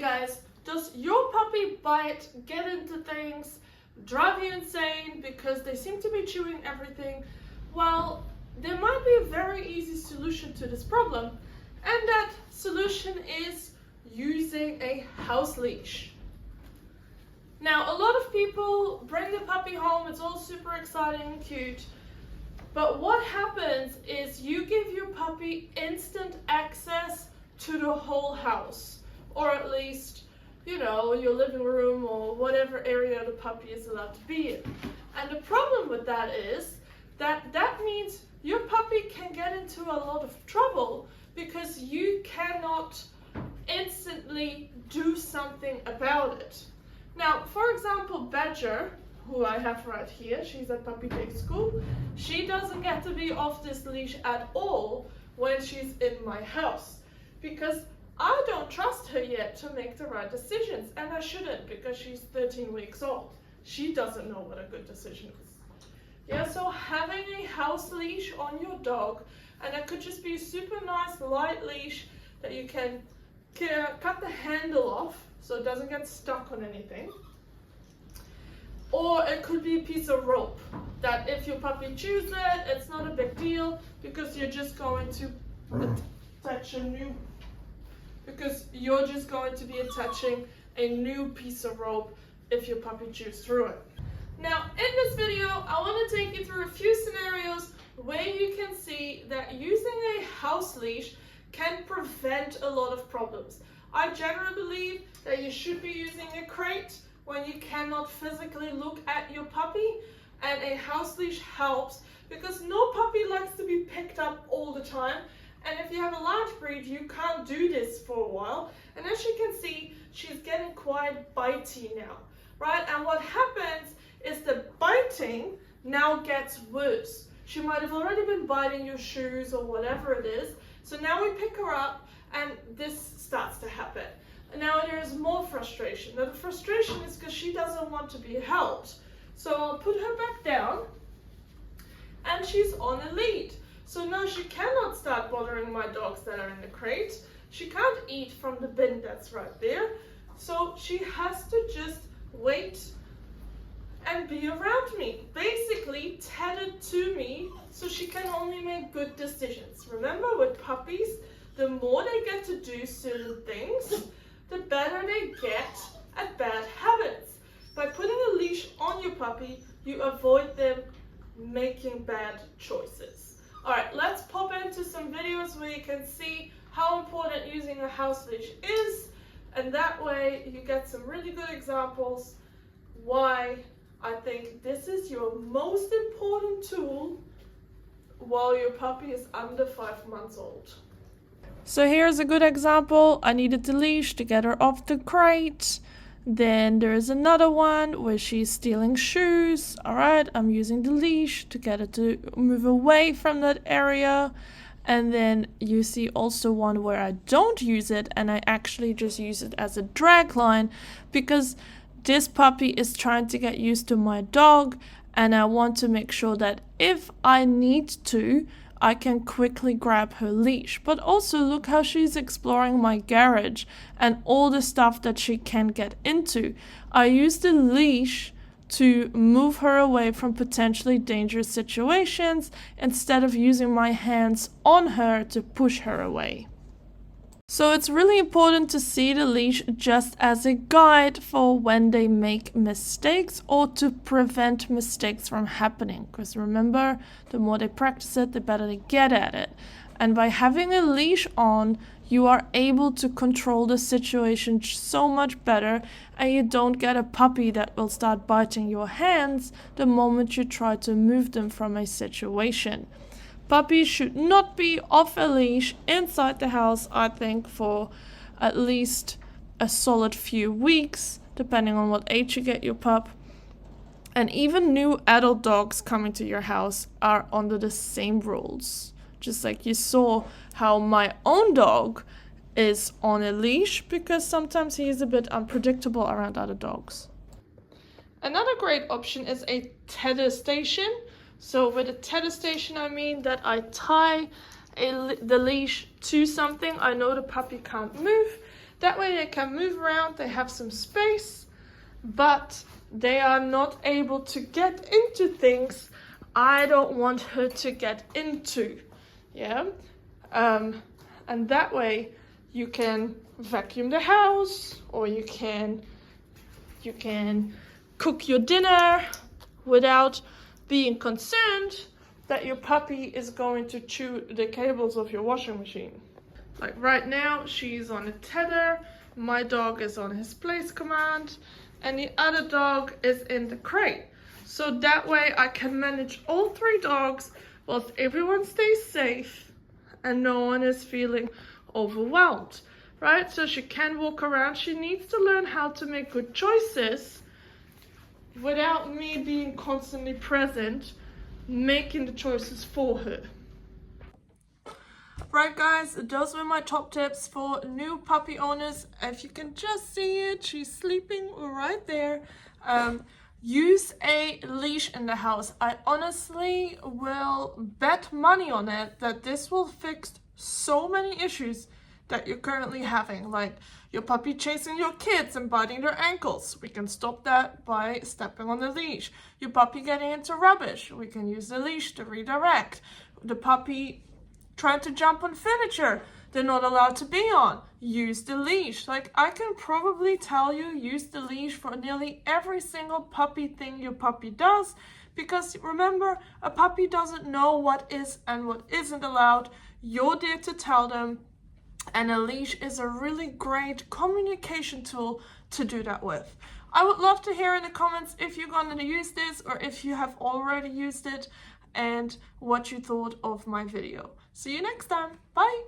guys, does your puppy bite, get into things, drive you insane because they seem to be chewing everything? Well, there might be a very easy solution to this problem, and that solution is using a house leash. Now, a lot of people bring the puppy home, it's all super exciting and cute, but what happens is you give your puppy instant access to the whole house, or at least, you know, your living room or whatever area the puppy is allowed to be in. And the problem with that is that means your puppy can get into a lot of trouble because you cannot instantly do something about it. Now, for example, Badger, who I have right here, she's at puppy day school, she doesn't get to be off this leash at all when she's in my house because I don't trust her yet to make the right decisions, and I shouldn't because she's 13 weeks old. She doesn't know what a good decision is. Yeah, so having a house leash on your dog, and it could just be a super nice light leash that you can cut the handle off so it doesn't get stuck on anything. Or it could be a piece of rope that if your puppy chews it, it's not a big deal because you're just going to attach a new, because you're just going to be attaching a new piece of rope if your puppy chews through it. Now, in this video, I want to take you through a few scenarios where you can see that using a house leash can prevent a lot of problems. I generally believe that you should be using a crate when you cannot physically look at your puppy, and a house leash helps because no puppy likes to be picked up all the time, and if you have a large breed you can't do this for a while, and as you can see she's getting quite bitey now, right? And what happens is the biting now gets worse. She might have already been biting your shoes or whatever it is, so now we pick her up and this starts to happen. Now there is more frustration. Now the frustration is because she doesn't want to be helped. So I'll put her back down and she's on a lead. So now she cannot start bothering my dogs that are in the crate. She can't eat from the bin that's right there. So she has to just wait and be around me, basically tethered to me, so she can only make good decisions. Remember, with puppies, the more they get to do certain things, the better they get at bad habits. By putting a leash on your puppy, you avoid them making bad choices. Alright, let's pop into some videos where you can see how important using a house leash is, and that way you get some really good examples why I think this is your most important tool while your puppy is under 5 months old. So here's a good example. I needed the leash to get her off the crate. Then there is another one where she's stealing shoes. All right, I'm using the leash to get her to move away from that area. And then you see also one where I don't use it and I actually just use it as a drag line because this puppy is trying to get used to my dog, and I want to make sure that if I need to, I can quickly grab her leash. But also look how she's exploring my garage and all the stuff that she can get into. I use the leash to move her away from potentially dangerous situations instead of using my hands on her to push her away. So it's really important to see the leash just as a guide for when they make mistakes or to prevent mistakes from happening. Because remember, the more they practice it, the better they get at it. And by having a leash on, you are able to control the situation so much better, and you don't get a puppy that will start biting your hands the moment you try to move them from a situation. Puppies should not be off a leash inside the house, I think, for at least a solid few weeks, depending on what age you get your pup. And even new adult dogs coming to your house are under the same rules. Just like you saw how my own dog is on a leash because sometimes he is a bit unpredictable around other dogs. Another great option is a tether station. So with a tether station, I mean that I tie the leash to something. I know the puppy can't move. That way they can move around, they have some space, but they are not able to get into things I don't want her to get into. Yeah? And that way you can vacuum the house, or you can cook your dinner without being concerned that your puppy is going to chew the cables of your washing machine. Like right now, she's on a tether, my dog is on his place command, and the other dog is in the crate. So that way I can manage all 3 dogs whilst everyone stays safe and no one is feeling overwhelmed, right? So she can walk around. She needs to learn how to make good choices without me being constantly present, making the choices for her. Right guys, those were my top tips for new puppy owners. If you can just see it, she's sleeping right there. Use a leash in the house. I honestly will bet money on it that this will fix so many issues that you're currently having, like your puppy chasing your kids and biting their ankles. We can stop that by stepping on the leash. Your puppy getting into rubbish. We can use the leash to redirect. The puppy trying to jump on furniture they're not allowed to be on. Use the leash. Like, I can probably tell you, use the leash for nearly every single puppy thing your puppy does, because remember, a puppy doesn't know what is and what isn't allowed. You're there to tell them, and a leash is a really great communication tool to do that with. I would love to hear in the comments if you're going to use this, or if you have already used it, and what you thought of my video. See you next time. Bye!